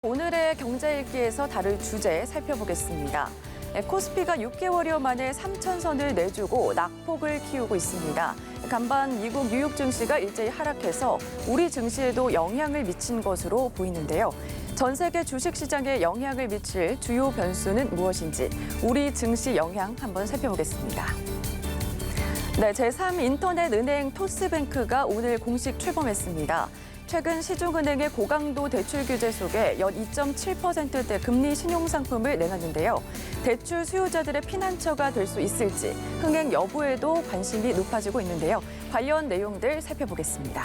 오늘의 경제일기에서 다룰 주제 살펴보겠습니다. 코스피가 6개월여 만에 3천선을 내주고 낙폭을 키우고 있습니다. 간밤 미국 뉴욕 증시가 일제히 하락해서 우리 증시에도 영향을 미친 것으로 보이는데요. 전 세계 주식시장에 영향을 미칠 주요 변수는 무엇인지 우리 증시 영향 한번 살펴보겠습니다. 네, 제3인터넷은행 토스뱅크가 오늘 공식 출범했습니다. 최근 시중은행의 고강도 대출 규제 속에 연 2.7%대 금리 신용상품을 내놨는데요. 대출 수요자들의 피난처가 될 수 있을지 흥행 여부에도 관심이 높아지고 있는데요. 관련 내용들 살펴보겠습니다.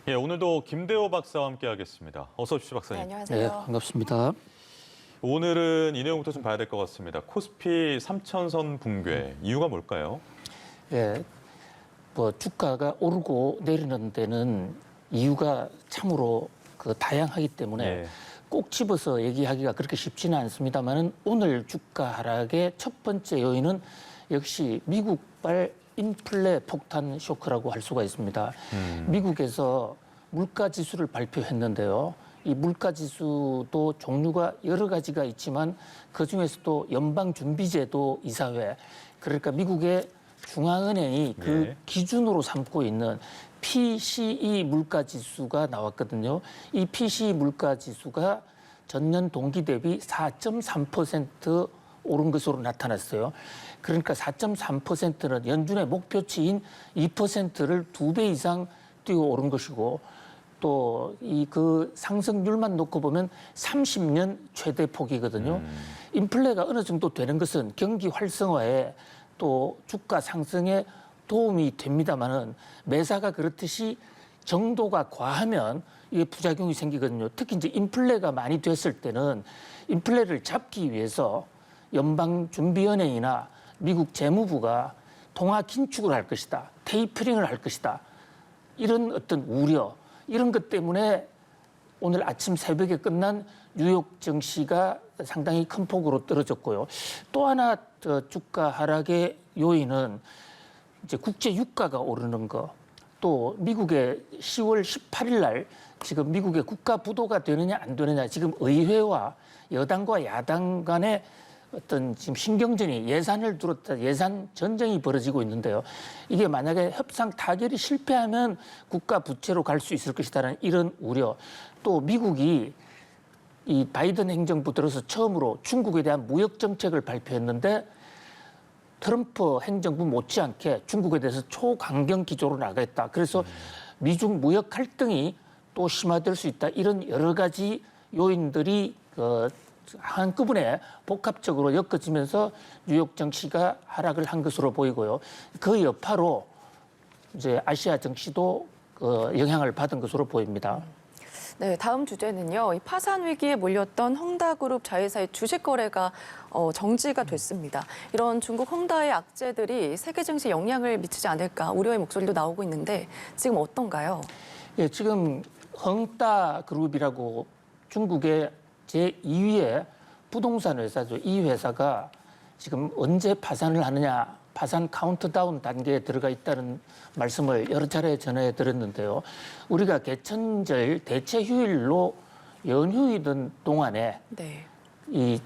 예, 오늘도 김대호 박사와 함께하겠습니다. 어서 오십시오, 박사님. 네, 안녕하세요. 네, 반갑습니다. 오늘은 이 내용부터 좀 봐야 될 것 같습니다. 코스피 3천선 붕괴, 이유가 뭘까요? 예, 주가가 오르고 내리는 데는 이유가 참으로 다양하기 때문에 예. 꼭 집어서 얘기하기가 그렇게 쉽지는 않습니다만은 오늘 주가 하락의 첫 번째 요인은 역시 미국발 인플레 폭탄 쇼크라고 할 수가 있습니다. 미국에서 물가 지수를 발표했는데요. 이 물가 지수도 종류가 여러 가지가 있지만 그중에서도 연방준비제도 이사회, 그러니까 미국의 중앙은행이 그 네. 기준으로 삼고 있는 PCE 물가 지수가 나왔거든요. 이 PCE 물가 지수가 전년 동기 대비 4.3% 오른 것으로 나타났어요. 그러니까 4.3%는 연준의 목표치인 2%를 2배 이상 뛰어 오른 것이고, 또 그 상승률만 놓고 보면 30년 최대 폭이거든요. 인플레가 어느 정도 되는 것은 경기 활성화에 또 주가 상승에 도움이 됩니다만은 매사가 그렇듯이 정도가 과하면 이게 부작용이 생기거든요. 특히 이제 인플레가 많이 됐을 때는 인플레를 잡기 위해서 연방준비은행이나 미국 재무부가 통화 긴축을 할 것이다, 테이퍼링을 할 것이다, 이런 어떤 우려, 이런 것 때문에 오늘 아침 새벽에 끝난 뉴욕 증시가 상당히 큰 폭으로 떨어졌고요. 또 하나 주가 하락의 요인은 이제 국제 유가가 오르는 거, 또 미국의 10월 18일 날 지금 미국의 국가 부도가 되느냐 안 되느냐, 지금 의회와 여당과 야당 간의 어떤 지금 신경전이, 예산을 두었다 예산 전쟁이 벌어지고 있는데요. 이게 만약에 협상 타결이 실패하면 국가 부채로 갈 수 있을 것이다라는 이런 우려. 또 미국이 이 바이든 행정부 들어서 처음으로 중국에 대한 무역 정책을 발표했는데 트럼프 행정부 못지않게 중국에 대해서 초강경 기조로 나가겠다. 그래서 미중 무역 갈등이 또 심화될 수 있다. 이런 여러 가지 요인들이 한꺼번에 복합적으로 엮어지면서 뉴욕 증시가 하락을 한 것으로 보이고요. 그 여파로 이제 아시아 증시도 영향을 받은 것으로 보입니다. 네, 다음 주제는요. 이 파산 위기에 몰렸던 헝다그룹 자회사의 주식 거래가 정지가 됐습니다. 이런 중국 헝다의 악재들이 세계 증시에 영향을 미치지 않을까 우려의 목소리도 나오고 있는데 지금 어떤가요? 예, 지금 헝다그룹이라고 중국의 제2위의 부동산 회사죠. 이 회사가 지금 언제 파산을 하느냐, 파산 카운트다운 단계에 들어가 있다는 말씀을 여러 차례 전해 드렸는데요. 우리가 개천절 대체 휴일로 연휴이던 동안에 네.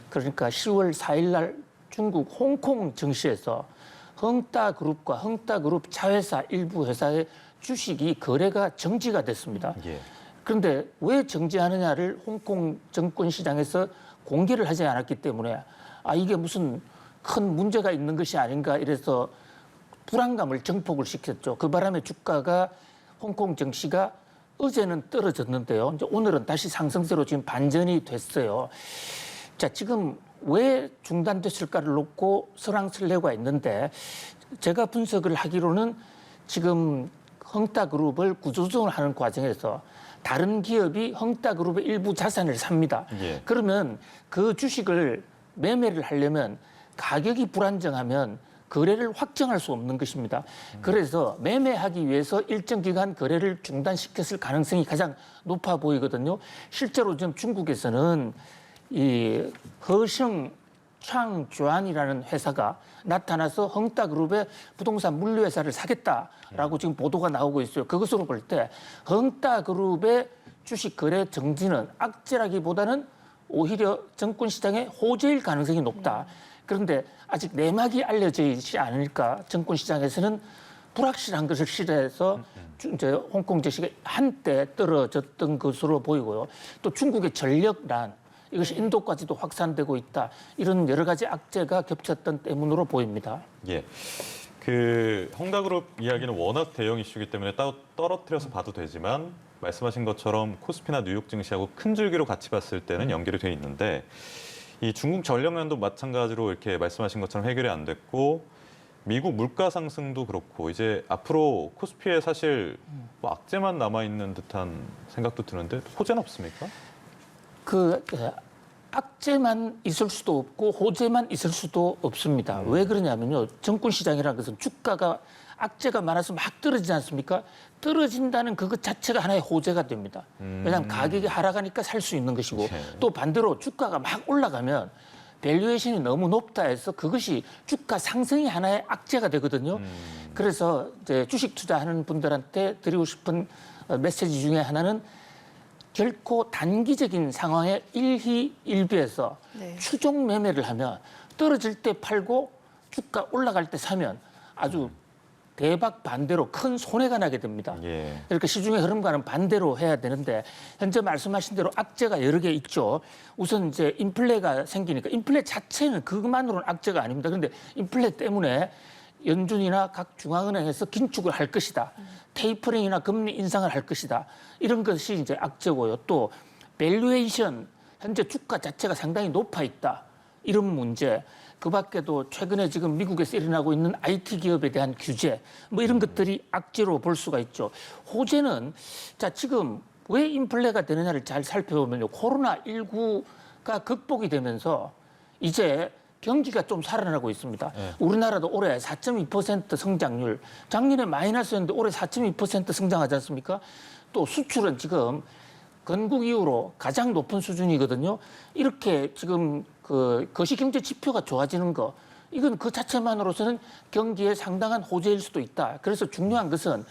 그러니까 10월 4일 날 중국 홍콩 증시에서 헝다그룹과 헝다그룹 자회사 일부 회사의 주식이 거래가 정지가 됐습니다. 예. 그런데 왜 정지하느냐를 홍콩 증권시장에서 공개를 하지 않았기 때문에 이게 무슨 큰 문제가 있는 것이 아닌가 이래서 불안감을 증폭을 시켰죠. 그 바람에 주가가 홍콩 증시가 어제는 떨어졌는데요. 이제 오늘은 다시 상승세로 지금 반전이 됐어요. 자, 지금 왜 중단됐을까를 놓고 설왕설래가 있는데 제가 분석을 하기로는 지금 헝다그룹을 구조조정을 하는 과정에서 다른 기업이 헝다그룹의 일부 자산을 삽니다. 예. 그러면 그 주식을 매매를 하려면 가격이 불안정하면 거래를 확정할 수 없는 것입니다. 그래서 매매하기 위해서 일정 기간 거래를 중단시켰을 가능성이 가장 높아 보이거든요. 실제로 지금 중국에서는 이 허성 창주안이라는 회사가 나타나서 헝다그룹의 부동산 물류회사를 사겠다라고 지금 보도가 나오고 있어요. 그것으로 볼 때 헝다그룹의 주식 거래 정지는 악재라기보다는 오히려 증권시장의 호재일 가능성이 높다. 그런데 아직 내막이 알려져 있지 않으니까 증권시장에서는 불확실한 것을 실해서 이제 홍콩 증시가 한때 떨어졌던 것으로 보이고요. 또 중국의 전력난 이것이 인도까지도 확산되고 있다. 이런 여러 가지 악재가 겹쳤던 때문으로 보입니다. 예. 그 헝다그룹 이야기는 워낙 대형 이슈이기 때문에 따로 떨어뜨려서 봐도 되지만 말씀하신 것처럼 코스피나 뉴욕 증시하고 큰 줄기로 같이 봤을 때는 연결이 돼 있는데 이 중국 전력난도 마찬가지로 이렇게 말씀하신 것처럼 해결이 안 됐고 미국 물가 상승도 그렇고 이제 앞으로 코스피에 사실 뭐 악재만 남아 있는 듯한 생각도 드는데 호재는 없습니까? 악재만 있을 수도 없고 호재만 있을 수도 없습니다. 왜 그러냐면요. 증권시장이라는 것은 주가가 악재가 많아서 막 떨어지지 않습니까? 떨어진다는 그것 자체가 하나의 호재가 됩니다. 왜냐하면 가격이 하락하니까 살 수 있는 것이고 또 반대로 주가가 막 올라가면 밸류에이션이 너무 높다 해서 그것이 주가 상승이 하나의 악재가 되거든요. 그래서 이제 주식 투자하는 분들한테 드리고 싶은 메시지 중에 하나는 결코 단기적인 상황에 일희일비해서 네. 추종 매매를 하면 떨어질 때 팔고 주가 올라갈 때 사면 아주 대박 반대로 큰 손해가 나게 됩니다. 예. 그러니까 시중의 흐름과는 반대로 해야 되는데 현재 말씀하신 대로 악재가 여러 개 있죠. 우선 이제 인플레가 생기니까 인플레 자체는 그것만으로는 악재가 아닙니다. 그런데 인플레 때문에 연준이나 각 중앙은행에서 긴축을 할 것이다. 테이퍼링이나 금리 인상을 할 것이다. 이런 것이 이제 악재고요. 또 밸류에이션 현재 주가 자체가 상당히 높아 있다. 이런 문제. 그 밖에도 최근에 지금 미국에서 일어나고 있는 IT 기업에 대한 규제, 뭐 이런 것들이 악재로 볼 수가 있죠. 호재는 자 지금 왜 인플레가 되느냐를 잘 살펴보면요. 코로나19가 극복이 되면서 이제 경기가 좀 살아나고 있습니다. 우리나라도 올해 4.2% 성장률, 작년에 마이너스였는데 올해 4.2% 성장하지 않습니까? 또 수출은 지금 건국 이후로 가장 높은 수준이거든요. 이렇게 지금 그 거시경제 지표가 좋아지는 거, 이건 그 자체만으로서는 경기에 상당한 호재일 수도 있다. 그래서 중요한 것은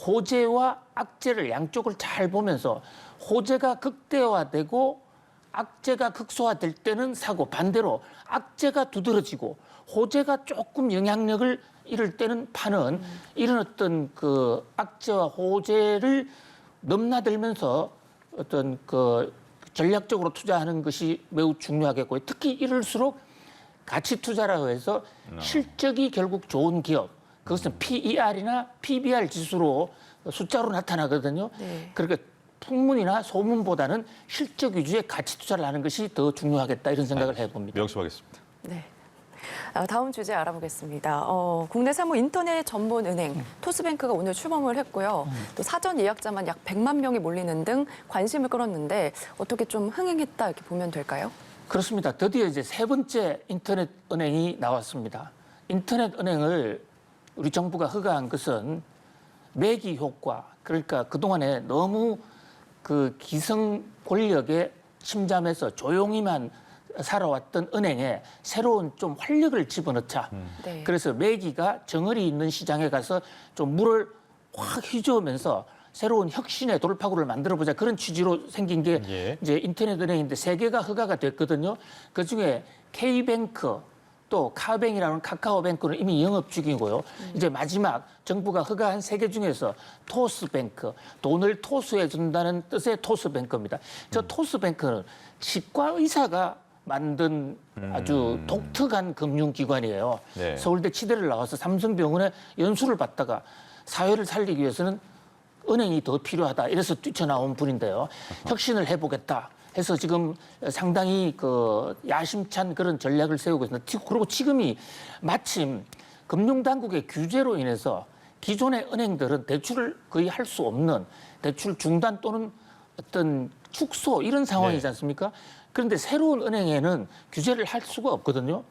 호재와 악재를 양쪽을 잘 보면서 호재가 극대화되고 악재가 극소화될 때는 사고, 반대로 악재가 두드러지고 호재가 조금 영향력을 잃을 때는 파는 이런 어떤 그 악재와 호재를 넘나들면서 어떤 그 전략적으로 투자하는 것이 매우 중요하겠고요. 특히 이럴수록 가치 투자라고 해서 실적이 결국 좋은 기업, 그것은 PER이나 PBR 지수로 숫자로 나타나거든요. 네. 그러니까 풍문이나 소문보다는 실적 위주의 가치 투자를 하는 것이 더 중요하겠다 이런 생각을 해봅니다. 명심하겠습니다. 네. 다음 주제 알아보겠습니다. 국내 사무 인터넷 전문 은행 토스뱅크가 오늘 출범을 했고요. 또 사전 예약자만 약 100만 명이 몰리는 등 관심을 끌었는데 어떻게 좀 흥행했다 이렇게 보면 될까요? 그렇습니다. 드디어 이제 세 번째 인터넷 은행이 나왔습니다. 인터넷 은행을 우리 정부가 허가한 것은 매기 효과, 그러니까 그동안에 너무 그 기성 권력에 침잠해서 조용히만 살아왔던 은행에 새로운 좀 활력을 집어넣자. 네. 그래서 매기가 정을이 있는 시장에 가서 좀 물을 확 휘저으면서 새로운 혁신의 돌파구를 만들어보자. 그런 취지로 생긴 게 예. 이제 인터넷 은행인데 세 개가 허가가 됐거든요. 그중에 K뱅크 또 카뱅이라는 카카오뱅크는 이미 영업 중이고요. 이제 마지막 정부가 허가한 세 개 중에서 토스뱅크, 돈을 토스해 준다는 뜻의 토스뱅크입니다. 저 토스뱅크는 치과 의사가 만든 아주 독특한 금융기관이에요. 네. 서울대 치대를 나와서 삼성병원에 연수를 받다가 사회를 살리기 위해서는 은행이 더 필요하다. 이래서 뛰쳐나온 분인데요. 혁신을 해보겠다 해서 지금 상당히 그 야심찬 그런 전략을 세우고 있습니다. 그리고 지금이 마침 금융당국의 규제로 인해서 기존의 은행들은 대출을 거의 할 수 없는 대출 중단 또는 어떤 축소 이런 상황이지 않습니까? 그런데 새로운 은행에는 규제를 할 수가 없거든요.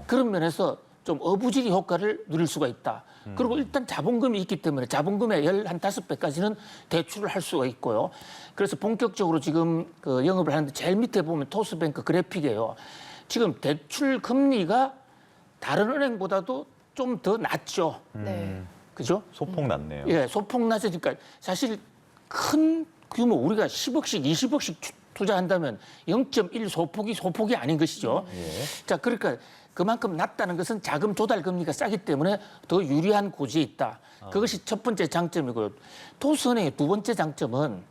그런 면에서 좀 어부지리 효과를 누릴 수가 있다. 그리고 일단 자본금이 있기 때문에 자본금의 15배까지는 대출을 할 수가 있고요. 그래서 본격적으로 지금 그 영업을 하는데 제일 밑에 보면 토스뱅크 그래픽이에요. 지금 대출 금리가 다른 은행보다도 좀 더 낮죠. 네. 그죠? 소폭 낮네요. 예, 소폭 낮으니까 사실 큰 규모 우리가 10억씩, 20억씩 투자한다면 0.1 소폭이 아닌 것이죠. 예. 자, 그러니까 그만큼 낮다는 것은 자금 조달 금리가 싸기 때문에 더 유리한 고지에 있다. 그것이 첫 번째 장점이고요. 토스은행의 두 번째 장점은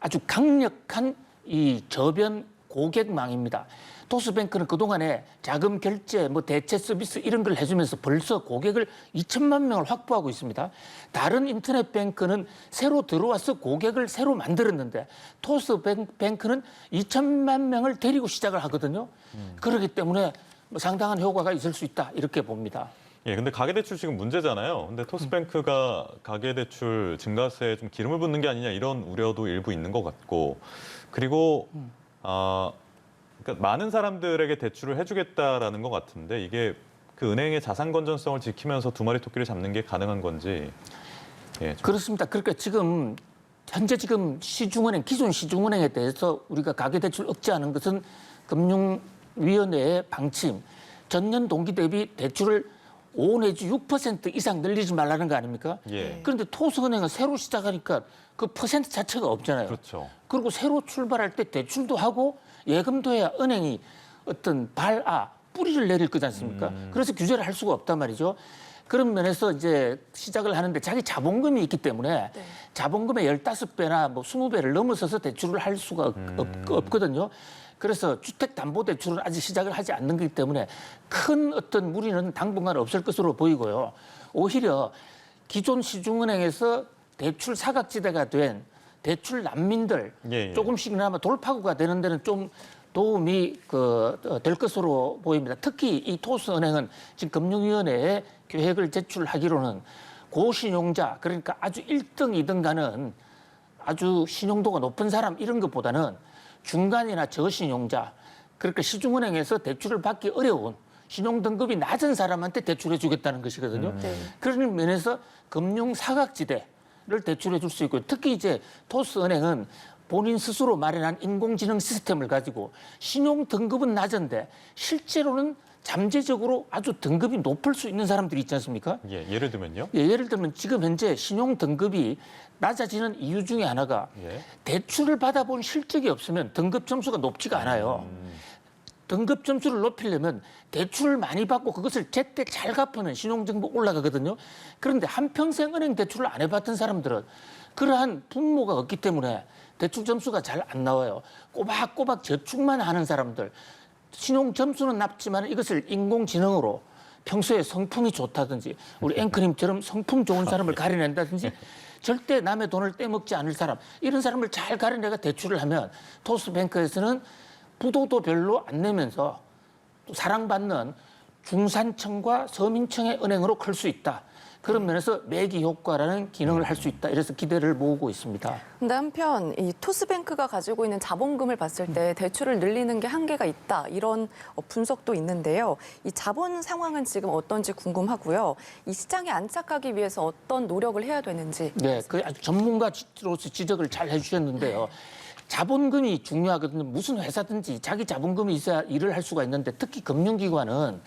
아주 강력한 이 저변 고객망입니다. 토스뱅크는 그동안에 자금 결제, 뭐 대체 서비스 이런 걸 해주면서 벌써 고객을 2천만 명을 확보하고 있습니다. 다른 인터넷 뱅크는 새로 들어와서 고객을 새로 만들었는데 토스뱅크는 2천만 명을 데리고 시작을 하거든요. 그렇기 때문에 뭐 상당한 효과가 있을 수 있다 이렇게 봅니다. 예, 근데 가계대출 지금 문제잖아요. 근데 토스뱅크가 가계대출 증가세에 좀 기름을 붓는 게 아니냐 이런 우려도 일부 있는 것 같고, 그리고 그러니까 많은 사람들에게 대출을 해주겠다라는 것 같은데 이게 그 은행의 자산 건전성을 지키면서 두 마리 토끼를 잡는 게 가능한 건지. 예, 좀. 그렇습니다. 그러니까 지금 현재 시중은행, 기존 시중은행에 대해서 우리가 가계대출 억제하는 것은 금융위원회의 방침, 전년 동기 대비 대출을 5 내지 6% 이상 늘리지 말라는 거 아닙니까? 예. 그런데 토스은행은 새로 시작하니까 그 퍼센트 자체가 없잖아요. 그렇죠. 그리고 새로 출발할 때 대출도 하고 예금도 해야 은행이 어떤 뿌리를 내릴 거지 않습니까? 그래서 규제를 할 수가 없단 말이죠. 그런 면에서 이제 시작을 하는데 자기 자본금이 있기 때문에 네. 자본금의 15배나 뭐 20배를 넘어서서 대출을 할 수가 없거든요. 그래서 주택담보대출은 아직 시작을 하지 않는 거기 때문에 큰 어떤 무리는 당분간 없을 것으로 보이고요. 오히려 기존 시중은행에서 대출 사각지대가 된 대출 난민들 예, 예. 조금씩이나마 돌파구가 되는 데는 좀 도움이 될 것으로 보입니다. 특히 이 토스은행은 지금 금융위원회에 계획을 제출하기로는 고신용자, 그러니까 아주 1등, 2등 가는 아주 신용도가 높은 사람 이런 것보다는 중간이나 저신용자, 그러니까 시중은행에서 대출을 받기 어려운 신용 등급이 낮은 사람한테 대출해 주겠다는 것이거든요. 네. 그런 면에서 금융 사각지대를 대출해 줄 수 있고, 특히 이제 토스은행은 본인 스스로 마련한 인공지능 시스템을 가지고 신용 등급은 낮은데 실제로는 잠재적으로 아주 등급이 높을 수 있는 사람들이 있지 않습니까? 예, 예를 들면요. 예를 들면 지금 현재 신용 등급이 낮아지는 이유 중에 하나가 예. 대출을 받아본 실적이 없으면 등급 점수가 높지가 않아요. 등급 점수를 높이려면 대출을 많이 받고 그것을 제때 잘 갚으면 신용등급 올라가거든요. 그런데 한평생 은행 대출을 안 해봤던 사람들은 그러한 분모가 없기 때문에 대출 점수가 잘 안 나와요. 꼬박꼬박 저축만 하는 사람들, 신용 점수는 낮지만 이것을 인공지능으로 평소에 성품이 좋다든지 우리 앵커님처럼 성품 좋은 사람을 가려낸다든지 절대 남의 돈을 떼먹지 않을 사람, 이런 사람을 잘 가려내가 대출을 하면 토스뱅크에서는 부도도 별로 안 내면서 또 사랑받는 중산층과 서민층의 은행으로 클 수 있다. 그런 면에서 매기 효과라는 기능을 할 수 있다. 이래서 기대를 모으고 있습니다. 근데 한편 이 토스뱅크가 가지고 있는 자본금을 봤을 때 대출을 늘리는 게 한계가 있다. 이런 분석도 있는데요. 이 자본 상황은 지금 어떤지 궁금하고요. 이 시장에 안착하기 위해서 어떤 노력을 해야 되는지. 네, 그 아주 전문가로서 지적을 잘 해주셨는데요. 자본금이 중요하거든요. 무슨 회사든지 자기 자본금이 있어야 일을 할 수가 있는데 특히 금융기관은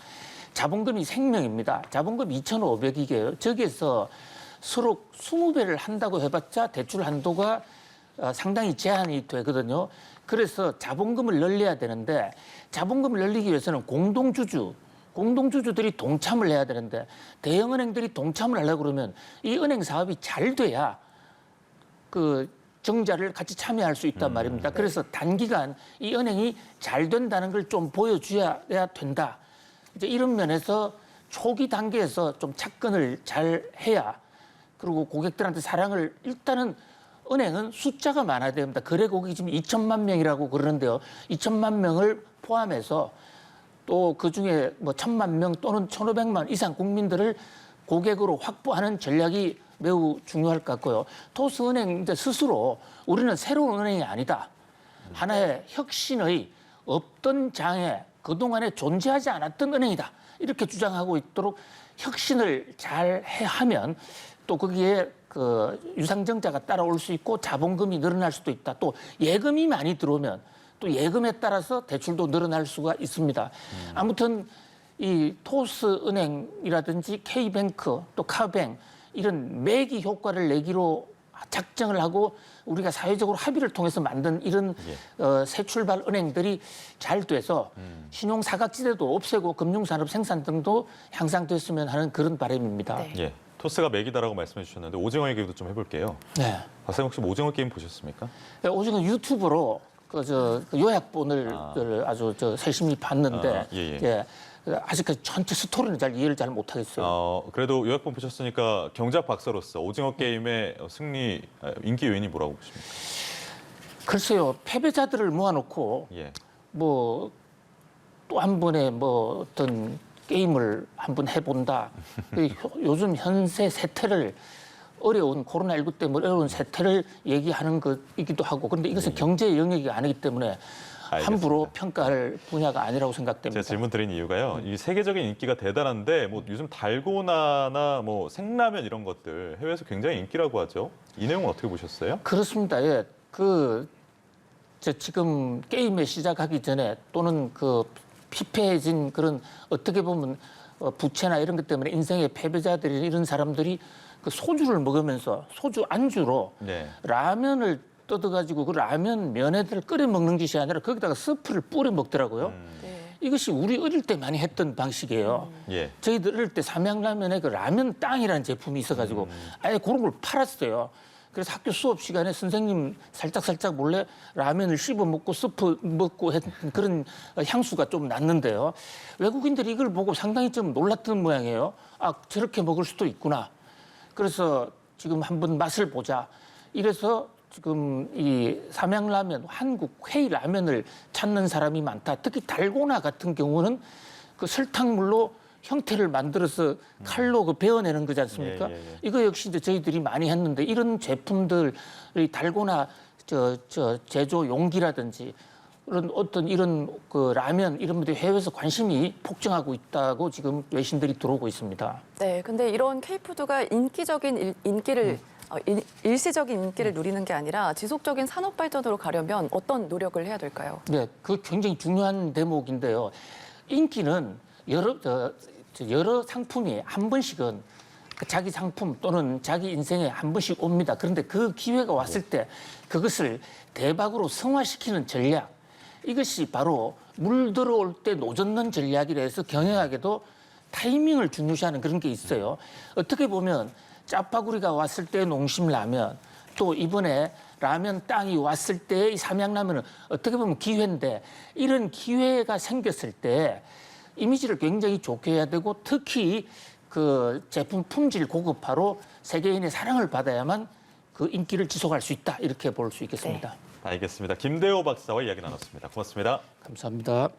자본금이 생명입니다. 자본금 2,500억이에요. 저기에서 서로 20배를 한다고 해봤자 대출 한도가 상당히 제한이 되거든요. 그래서 자본금을 늘려야 되는데 자본금을 늘리기 위해서는 공동주주들이 동참을 해야 되는데 대형은행들이 동참을 하려고 그러면 이 은행 사업이 잘 돼야 그 정자를 같이 참여할 수 있단 말입니다. 그래서 단기간 이 은행이 잘 된다는 걸 좀 보여줘야 된다. 이제 이런 면에서 초기 단계에서 좀 착근을 잘 해야, 그리고 고객들한테 사랑을, 일단은 은행은 숫자가 많아야 됩니다. 거래 고객이 지금 2천만 명이라고 그러는데요. 2천만 명을 포함해서 또 그중에 뭐 1,000만 명 또는 1,500만 이상 국민들을 고객으로 확보하는 전략이 매우 중요할 것 같고요. 토스은행 스스로 우리는 새로운 은행이 아니다. 하나의 혁신의 없던 장에 그동안에 존재하지 않았던 은행이다. 이렇게 주장하고 있도록 혁신을 잘 하면 또 거기에 그 유상증자가 따라올 수 있고 자본금이 늘어날 수도 있다. 또 예금이 많이 들어오면 또 예금에 따라서 대출도 늘어날 수가 있습니다. 아무튼 이 토스은행이라든지 K뱅크 또 카뱅 이런 매기 효과를 내기로 작정을 하고 우리가 사회적으로 합의를 통해서 만든 이런 새 출발 은행들이 잘 돼서 신용 사각지대도 없애고 금융산업 생산 등도 향상됐으면 하는 그런 바람입니다. 네. 예. 토스가 맥이다라고 말씀해 주셨는데 오징어 얘기도 좀 해볼게요. 네. 박사님 혹시 오징어 게임 보셨습니까? 오징어 유튜브로 그 요약본을 아주 세심히 봤는데 예. 아직까지 전체 스토리는 잘 이해를 잘 못하겠어요. 그래도 요약본 보셨으니까 경제학 박사로서 오징어 게임의 승리 인기 요인이 뭐라고 보십니까? 글쎄요, 패배자들을 모아놓고 예. 뭐 또 한 번에 뭐 어떤 게임을 한번 해본다. 요즘 현세 세태를 어려운 코로나19 때문에 어려운 세태를 얘기하는 것이기도 하고 그런데 이것은 경제 영역이 아니기 때문에 함부로 평가할 분야가 아니라고 생각됩니다. 제가 질문 드린 이유가요. 이 세계적인 인기가 대단한데 뭐 요즘 달고나나 뭐 생라면 이런 것들 해외에서 굉장히 인기라고 하죠. 이 내용은 어떻게 보셨어요? 그렇습니다. 예. 지금 게임에 시작하기 전에 또는 피폐해진 그런 어떻게 보면 부채나 이런 것 때문에 인생의 패배자들이 이런 사람들이 그 소주를 먹으면서 소주 안주로 네. 라면을 뜯어가지고 그 라면 면에들 끓여 먹는 것이 아니라 거기다가 스프를 뿌려 먹더라고요. 네. 이것이 우리 어릴 때 많이 했던 방식이에요. 예. 저희들 어릴 때 삼양라면에 그 라면 땅이라는 제품이 있어가지고 아예 그런 걸 팔았어요. 그래서 학교 수업 시간에 선생님 살짝 몰래 라면을 씹어 먹고 스프 먹고 했던 그런 향수가 좀 났는데요. 외국인들이 이걸 보고 상당히 좀 놀랐던 모양이에요. 아, 저렇게 먹을 수도 있구나. 그래서 지금 한번 맛을 보자. 이래서 지금 이 삼양라면, 한국 회의 라면을 찾는 사람이 많다. 특히 달고나 같은 경우는 그 설탕물로 형태를 만들어서 칼로 베어내는 거지 않습니까? 이거 역시 이제 저희들이 많이 했는데 이런 제품들이 달고나 제조 용기라든지 이런 그 라면 이런 것들이 해외에서 관심이 폭증하고 있다고 지금 외신들이 들어오고 있습니다. 네, 근데 이런 K푸드가 인기적인 인기를 일시적인 인기를 누리는 게 아니라 지속적인 산업 발전으로 가려면 어떤 노력을 해야 될까요? 네, 그 굉장히 중요한 대목인데요. 인기는 여러 상품이 한 번씩은 자기 상품 또는 자기 인생에 한 번씩 옵니다. 그런데 그 기회가 왔을 때 그것을 대박으로 성화시키는 전략, 이것이 바로 물 들어올 때 노젓는 전략이라 해서 경영학에도 타이밍을 중요시하는 그런 게 있어요. 어떻게 보면 짜파구리가 왔을 때 농심라면, 또 이번에 라면 땅이 왔을 때의 삼양라면은 어떻게 보면 기회인데 이런 기회가 생겼을 때 이미지를 굉장히 좋게 해야 되고 특히 그 제품 품질 고급화로 세계인의 사랑을 받아야만 그 인기를 지속할 수 있다. 이렇게 볼 수 있겠습니다. 네. 알겠습니다. 김대호 박사와 이야기 나눴습니다. 고맙습니다. 감사합니다.